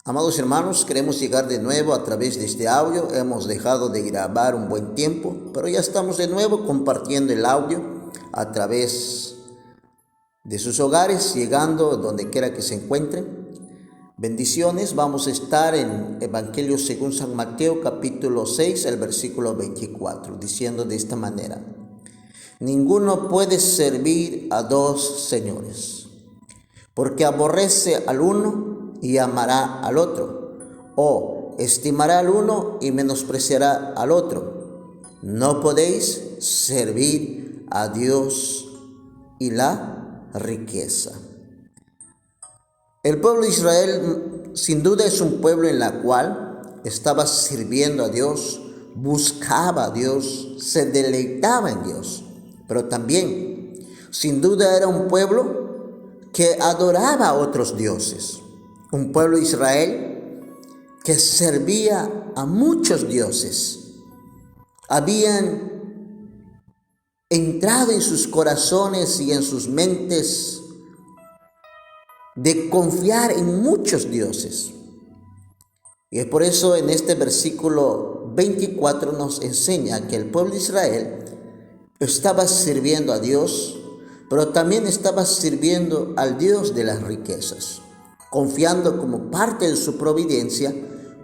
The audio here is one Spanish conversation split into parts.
Amados hermanos, queremos llegar de nuevo a través de este audio. Hemos dejado de grabar un buen tiempo, pero ya estamos de nuevo compartiendo el audio a través de sus hogares, llegando donde quiera que se encuentren. Bendiciones. Vamos a estar en Evangelio según San Mateo, capítulo 6, el versículo 24, diciendo de esta manera: ninguno puede servir a dos señores, porque aborrece al uno y amará al otro, o estimará al uno y menospreciará al otro. No podéis servir a Dios y la riqueza. El pueblo de Israel sin duda es un pueblo en la cual estaba sirviendo a Dios, buscaba a Dios, se deleitaba en Dios, pero también sin duda era un pueblo que adoraba a otros dioses. Un pueblo de Israel que servía a muchos dioses. Habían entrado en sus corazones y en sus mentes de confiar en muchos dioses. Y es por eso en este versículo 24 nos enseña que el pueblo de Israel estaba sirviendo a Dios, pero también estaba sirviendo al Dios de las riquezas, confiando como parte de su providencia,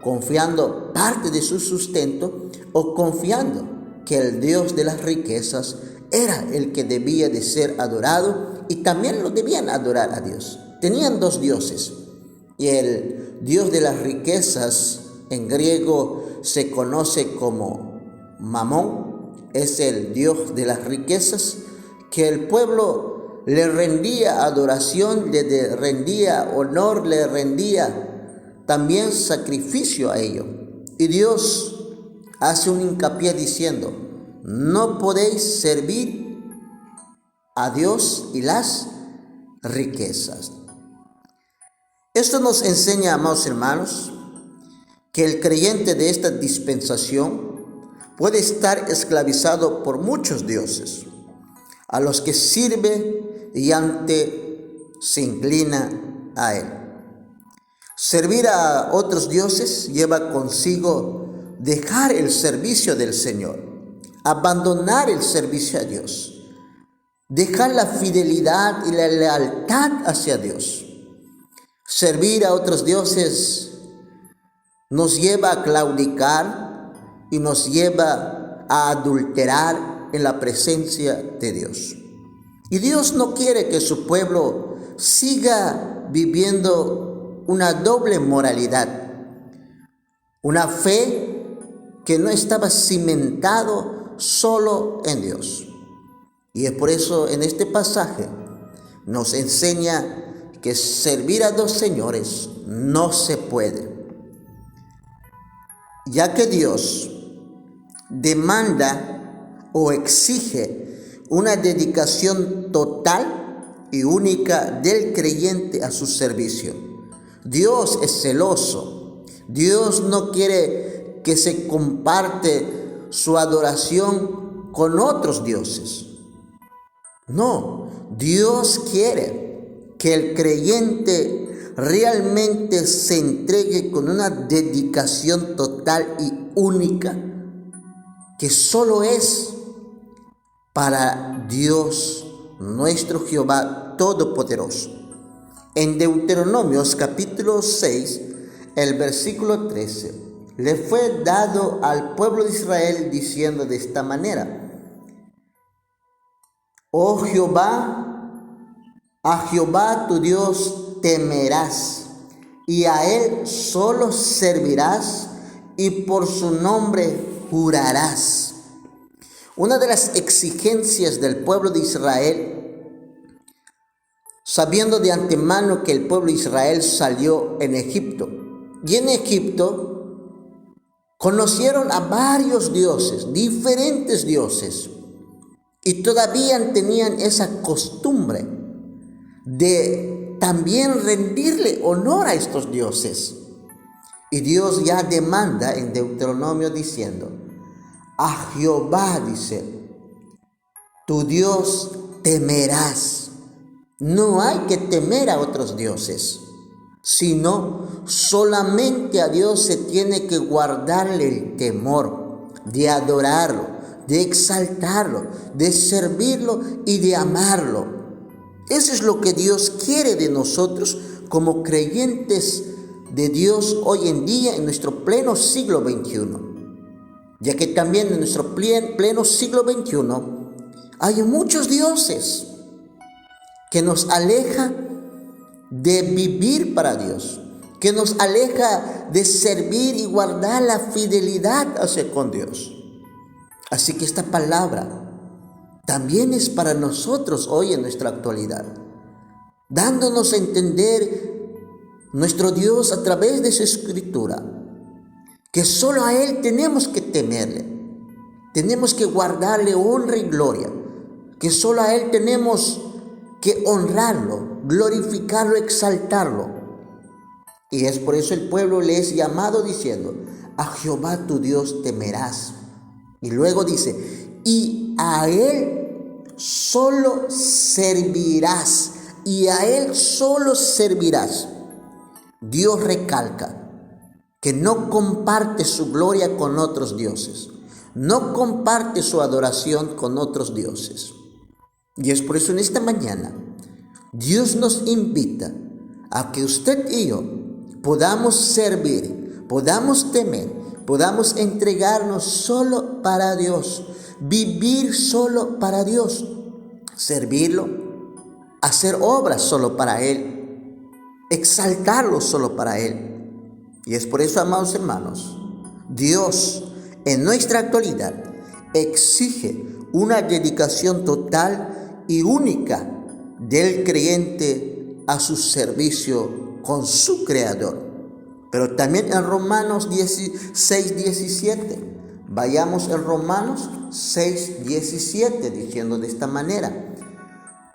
confiando parte de su sustento, o confiando que el Dios de las riquezas era el que debía de ser adorado, y también lo debían adorar a Dios. Tenían dos dioses, y el Dios de las riquezas en griego se conoce como Mamón, es el Dios de las riquezas, que el pueblo le rendía adoración, le rendía honor, le rendía también sacrificio a ello. Y Dios hace un hincapié diciendo: no podéis servir a Dios y las riquezas. Esto nos enseña, amados hermanos, que el creyente de esta dispensación puede estar esclavizado por muchos dioses, a los que sirve y ante se inclina a él. Servir a otros dioses lleva consigo dejar el servicio del Señor, abandonar el servicio a Dios, dejar la fidelidad y la lealtad hacia Dios. Servir a otros dioses nos lleva a claudicar y nos lleva a adulterar en la presencia de Dios. Y Dios no quiere que su pueblo siga viviendo una doble moralidad, una fe que no estaba cimentado solo en Dios. Y es por eso en este pasaje nos enseña que servir a dos señores no se puede, ya que Dios demanda o exige una dedicación total y única del creyente a su servicio. Dios es celoso. Dios no quiere que se comparte su adoración con otros dioses. No, Dios quiere que el creyente realmente se entregue con una dedicación total y única, que solo es para Dios nuestro Jehová Todopoderoso. En Deuteronomios capítulo 6, el versículo 13, le fue dado al pueblo de Israel diciendo de esta manera: oh Jehová, a Jehová tu Dios temerás, y a Él solo servirás, y por su nombre jurarás. Una de las exigencias del pueblo de Israel, sabiendo de antemano que el pueblo de Israel salió en Egipto, y en Egipto conocieron a varios dioses, diferentes dioses, y todavía tenían esa costumbre de también rendirle honor a estos dioses. Y Dios ya demanda en Deuteronomio diciendo: a Jehová, dice, tu Dios temerás. No hay que temer a otros dioses. sino solamente a Dios se tiene que guardarle el temor de adorarlo, de exaltarlo, de servirlo y de amarlo. Eso es lo que Dios quiere de nosotros como creyentes de Dios hoy en día en nuestro pleno siglo XXI. Ya que también en nuestro pleno siglo XXI hay muchos dioses que nos alejan de vivir para Dios, que nos aleja de servir y guardar la fidelidad hacia con Dios. Así que esta palabra también es para nosotros hoy en nuestra actualidad, dándonos a entender nuestro Dios a través de su escritura, que solo a Él tenemos que temerle, tenemos que guardarle honra y gloria, que solo a Él tenemos que honrarlo, glorificarlo, exaltarlo. Y es por eso el pueblo le es llamado diciendo: a Jehová tu Dios temerás. Y luego dice: y a Él solo servirás. Y a Él solo servirás. Dios recalca que no comparte su gloria con otros dioses, no comparte su adoración con otros dioses. Y es por eso en esta mañana Dios nos invita a que usted y yo podamos servir, podamos temer, podamos entregarnos solo para Dios, vivir solo para Dios, servirlo, hacer obras solo para Él, exaltarlo solo para Él. Y es por eso, amados hermanos, Dios en nuestra actualidad exige una dedicación total y única del creyente a su servicio con su Creador. Pero también en Romanos 6:17, vayamos en Romanos 6:17, diciendo de esta manera: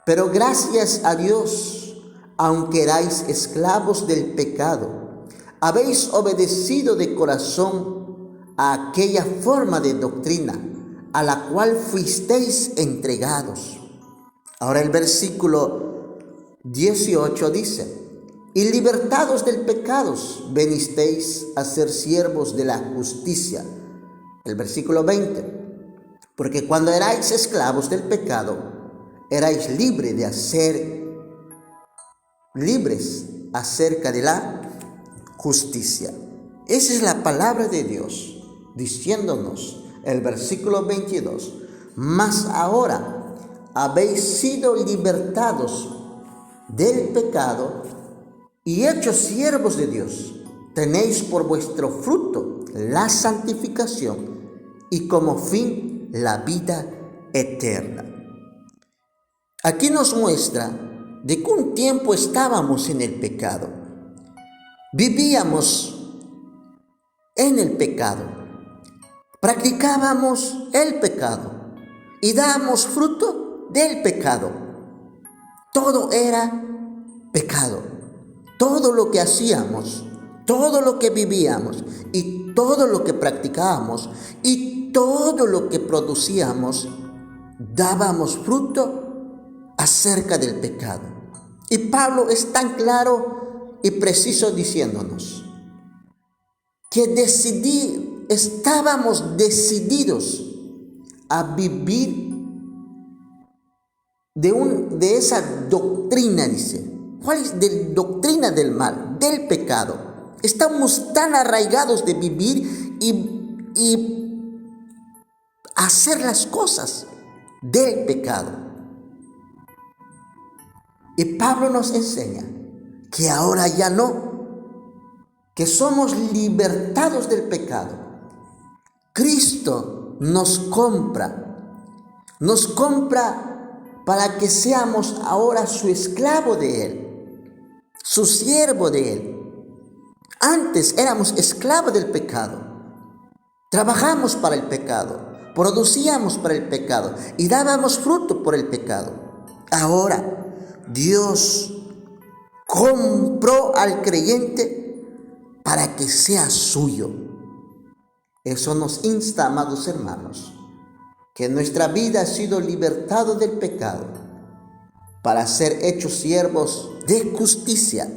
pero gracias a Dios, aunque erais esclavos del pecado, habéis obedecido de corazón a aquella forma de doctrina a la cual fuisteis entregados. Ahora el versículo 18 dice: y libertados del pecado, venisteis a ser siervos de la justicia. El versículo 20: porque cuando erais esclavos del pecado, erais libres acerca de la justicia. Esa es la palabra de Dios, diciéndonos el versículo 22: mas ahora habéis sido libertados del pecado y hechos siervos de Dios. Tenéis por vuestro fruto la santificación y como fin la vida eterna. Aquí nos muestra de que un tiempo estábamos en el pecado. Vivíamos en el pecado. Practicábamos el pecado y dábamos fruto del pecado. Todo era pecado. Todo lo que hacíamos, todo lo que vivíamos y todo lo que practicábamos y todo lo que producíamos, dábamos fruto acerca del pecado. Y Pablo es tan claro y preciso diciéndonos que estábamos decididos a vivir de esa doctrina, dice. ¿Cuál es? De doctrina del mal, del pecado. Estamos tan arraigados de vivir y hacer las cosas del pecado. Y Pablo nos enseña que ahora ya no, que somos libertados del pecado. Cristo nos compra para que seamos ahora su esclavo de Él, su siervo de Él. Antes éramos esclavos del pecado, trabajamos para el pecado, producíamos para el pecado y dábamos fruto por el pecado. Ahora Dios compró al creyente para que sea suyo. Eso nos insta, amados hermanos, que nuestra vida ha sido libertado del pecado para ser hechos siervos de justicia,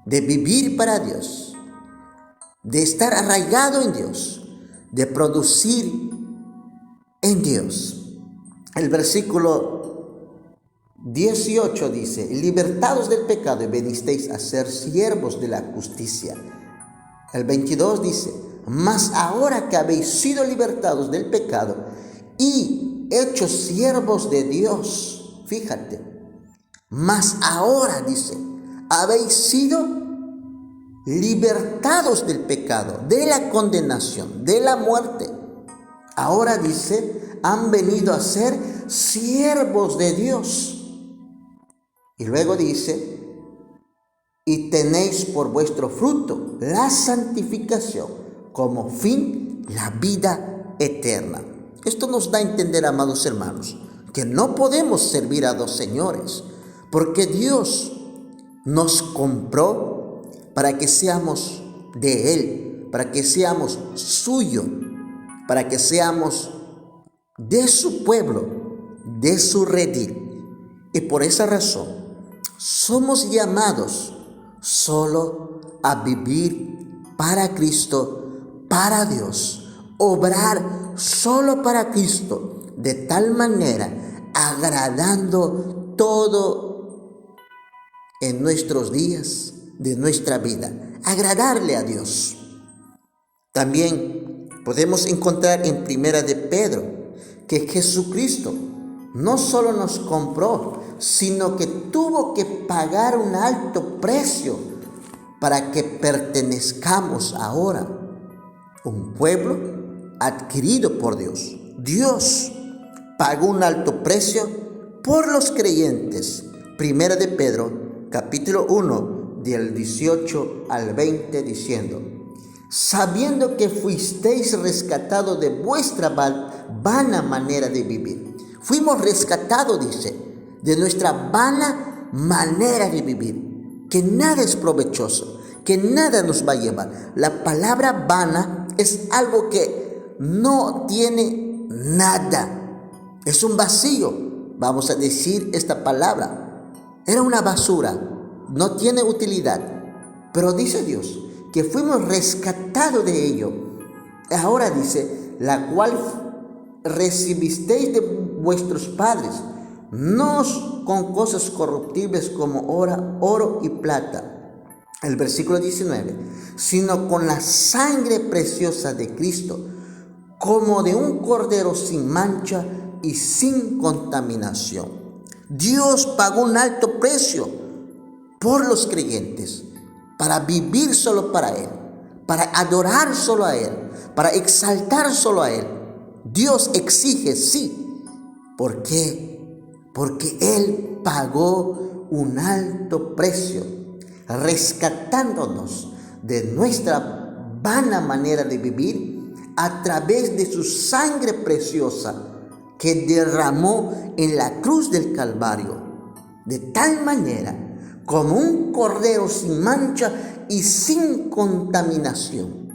de vivir para Dios, de estar arraigado en Dios, de producir en Dios. El versículo 18 dice: libertados del pecado y venisteis a ser siervos de la justicia. El 22 dice: mas ahora que habéis sido libertados del pecado y hechos siervos de Dios, fíjate, mas ahora dice, habéis sido libertados del pecado, de la condenación, de la muerte. Ahora dice, han venido a ser siervos de Dios. Y luego dice, y tenéis por vuestro fruto la santificación, como fin la vida eterna. Esto nos da a entender, amados hermanos, que no podemos servir a dos señores, porque Dios nos compró para que seamos de Él, para que seamos suyo, para que seamos de su pueblo, de su redil. Y por esa razón somos llamados solo a vivir para Cristo, para Dios, obrar solo para Cristo, de tal manera agradando todo en nuestros días de nuestra vida, agradarle a Dios. También podemos encontrar en Primera de Pedro que Jesucristo no solo nos compró, sino que tuvo que pagar un alto precio para que pertenezcamos ahora, un pueblo adquirido por Dios. Dios pagó un alto precio por los creyentes. Primera de Pedro, capítulo 1, del 18 al 20, diciendo: sabiendo que fuisteis rescatados de vuestra vana manera de vivir. Fuimos rescatados, dice, de nuestra vana manera de vivir, que nada es provechoso, que nada nos va a llevar. La palabra vana es algo que no tiene nada, es un vacío. Vamos a decir esta palabra, era una basura, no tiene utilidad, pero dice Dios que fuimos rescatados de ello. Ahora dice, la cual recibisteis de vuestros padres, no con cosas corruptibles como oro y plata. El versículo 19, sino con la sangre preciosa de Cristo, como de un cordero sin mancha y sin contaminación. Dios pagó un alto precio por los creyentes, para vivir solo para Él, para adorar solo a Él, para exaltar solo a Él. Dios exige, sí. ¿Por qué? Porque Él pagó un alto precio, rescatándonos de nuestra vana manera de vivir a través de su sangre preciosa que derramó en la cruz del Calvario, de tal manera como un cordero sin mancha y sin contaminación.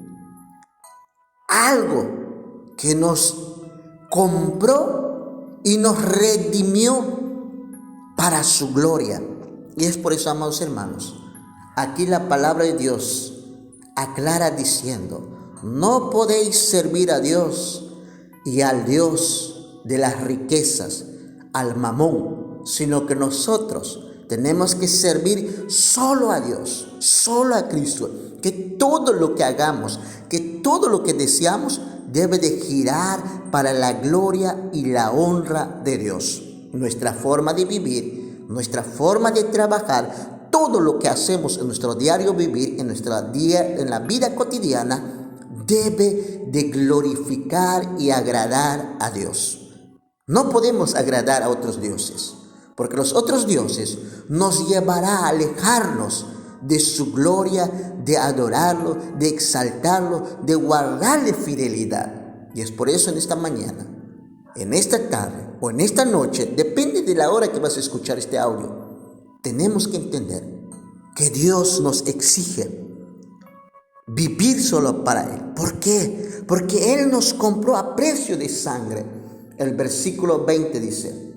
Algo que nos compró y nos redimió para su gloria. Y es por eso, amados hermanos, aquí la palabra de Dios aclara diciendo: no podéis servir a Dios y al Dios de las riquezas, al mamón, sino que nosotros tenemos que servir solo a Dios, solo a Cristo. Que todo lo que hagamos, que todo lo que deseamos debe de girar para la gloria y la honra de Dios. Nuestra forma de vivir, nuestra forma de trabajar, todo lo que hacemos en nuestro diario vivir, en la vida cotidiana, debe de glorificar y agradar a Dios. No podemos agradar a otros dioses, porque los otros dioses nos llevará a alejarnos de su gloria, de adorarlo, de exaltarlo, de guardarle fidelidad. Y es por eso en esta mañana, en esta tarde o en esta noche, depende de la hora que vas a escuchar este audio, tenemos que entender que Dios nos exige vivir solo para Él. ¿Por qué? Porque Él nos compró a precio de sangre. El versículo 20 dice: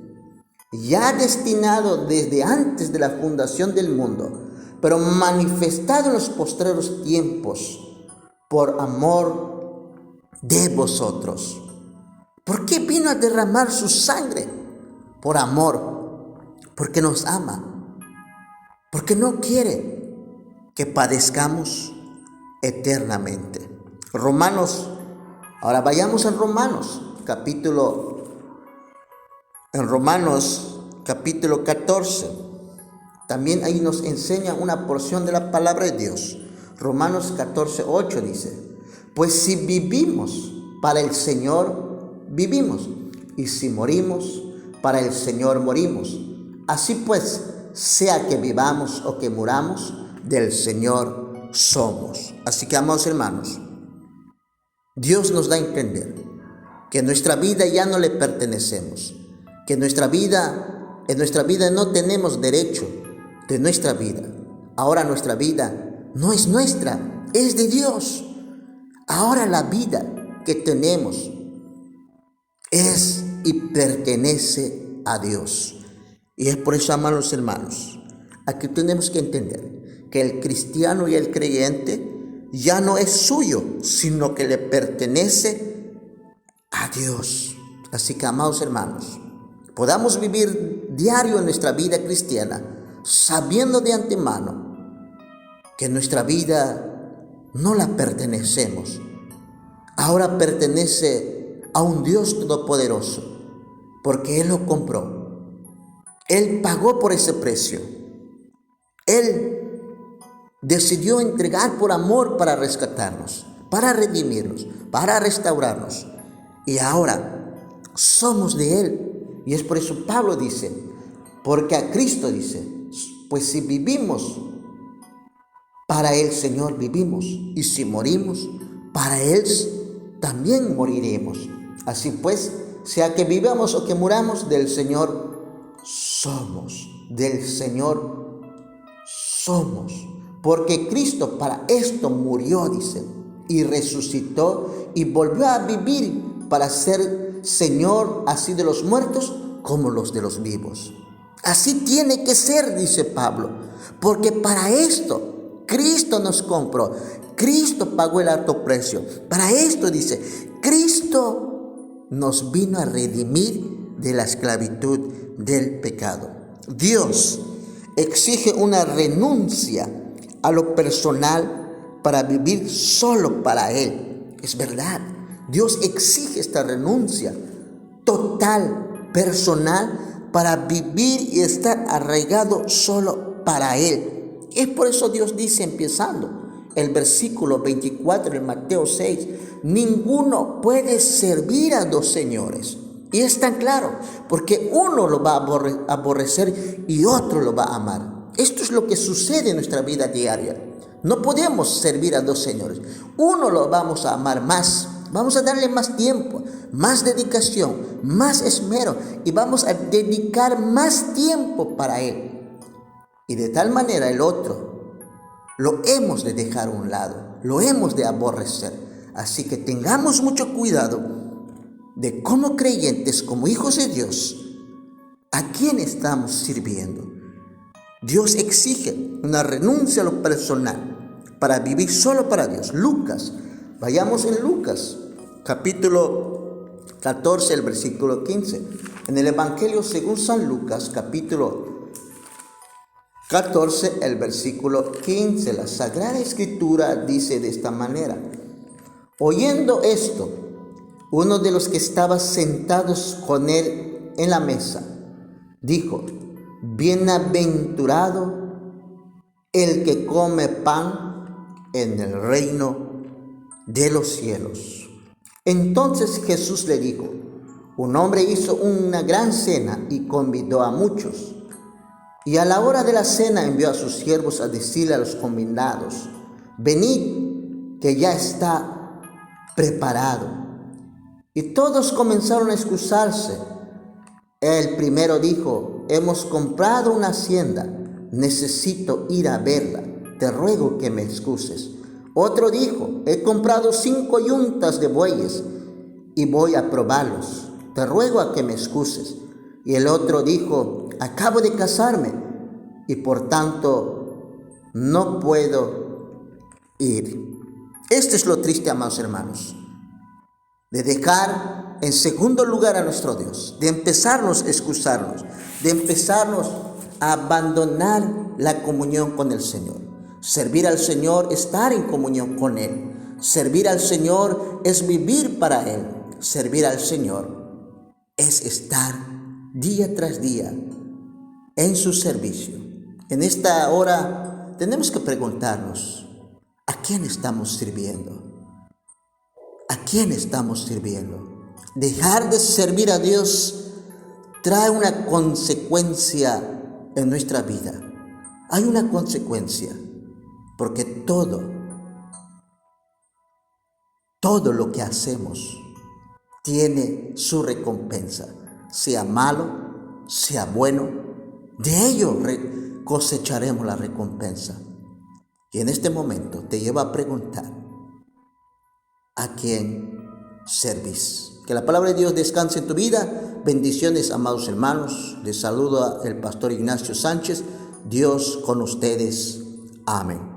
ya destinado desde antes de la fundación del mundo pero manifestado en los postreros tiempos por amor de vosotros. ¿Por qué vino a derramar su sangre? Por amor, porque nos ama, porque no quiere que padezcamos eternamente. Romanos, ahora vayamos a Romanos capítulo 14. También ahí nos enseña una porción de la palabra de Dios. Romanos 14:8 dice: pues si vivimos, para el Señor vivimos, y si morimos, para el Señor morimos. Así pues, sea que vivamos o que muramos, del Señor somos. Así que, amados hermanos, Dios nos da a entender que nuestra vida ya no le pertenecemos, que en nuestra vida no tenemos derecho de nuestra vida. Ahora nuestra vida no es nuestra, es de Dios. Ahora la vida que tenemos es y pertenece a Dios. Y es por eso, amados hermanos, aquí tenemos que entender que el cristiano y el creyente ya no es suyo, sino que le pertenece a Dios. Así que, amados hermanos, podamos vivir diario en nuestra vida cristiana, sabiendo de antemano que nuestra vida no la pertenecemos. Ahora pertenece a un Dios todopoderoso, porque Él lo compró. Él pagó por ese precio. Él decidió entregar por amor para rescatarnos, para redimirnos, para restaurarnos. Y ahora somos de Él. Y es por eso Pablo dice, porque a Cristo dice, pues si vivimos, para el Señor vivimos. Y si morimos, para Él también moriremos. Así pues, sea que vivamos o que muramos, del Señor somos. Del Señor somos. Porque Cristo para esto murió, dice, y resucitó y volvió a vivir para ser Señor así de los muertos como los de los vivos. Así tiene que ser, dice Pablo, porque para esto Cristo nos compró. Cristo pagó el alto precio. Para esto, dice, Cristo nos vino a redimir de la esclavitud del pecado. Dios exige una renuncia a lo personal para vivir solo para Él. Es verdad, Dios exige esta renuncia total, personal, para vivir y estar arraigado solo para Él. Es por eso Dios dice, empezando el versículo 24 de Mateo 6, ninguno puede servir a dos señores. Y es tan claro, porque uno lo va a aborrecer y otro lo va a amar. Esto es lo que sucede en nuestra vida diaria. No podemos servir a dos señores. Uno lo vamos a amar más, vamos a darle más tiempo, más dedicación, más esmero, y vamos a dedicar más tiempo para Él. Y de tal manera el otro lo hemos de dejar a un lado, lo hemos de aborrecer. Así que tengamos mucho cuidado de cómo creyentes, como hijos de Dios, a quién estamos sirviendo. Dios exige una renuncia a lo personal para vivir solo para Dios. Lucas, vayamos en Lucas, capítulo 14, el versículo 15. En el Evangelio según San Lucas, capítulo 14, el versículo 15, la Sagrada Escritura dice de esta manera: oyendo esto, uno de los que estaba sentados con él en la mesa dijo: bienaventurado el que come pan en el reino de los cielos. Entonces Jesús le dijo: un hombre hizo una gran cena y convidó a muchos. Y a la hora de la cena envió a sus siervos a decirle a los convidados: venid, que ya está preparado. Y todos comenzaron a excusarse. El primero dijo: hemos comprado una hacienda, necesito ir a verla, te ruego que me excuses. Otro dijo: he comprado 5 yuntas de bueyes y voy a probarlos, te ruego a que me excuses. Y el otro dijo: acabo de casarme y por tanto no puedo ir. Esto es lo triste, amados hermanos, de dejar en segundo lugar a nuestro Dios, de empezarnos a excusarnos, de empezarnos a abandonar la comunión con el Señor. Servir al Señor, estar en comunión con Él. Servir al Señor es vivir para Él. Servir al Señor es estar día tras día en su servicio. En esta hora tenemos que preguntarnos, ¿a quién estamos sirviendo? ¿A quién estamos sirviendo? Dejar de servir a Dios trae una consecuencia en nuestra vida. Hay una consecuencia, porque todo lo que hacemos tiene su recompensa, sea malo, sea bueno, de ello cosecharemos la recompensa. Y en este momento te llevo a preguntar, ¿a quién servís? Que la palabra de Dios descanse en tu vida. Bendiciones, amados hermanos. Les saluda el pastor Ignacio Sánchez. Dios con ustedes. Amén.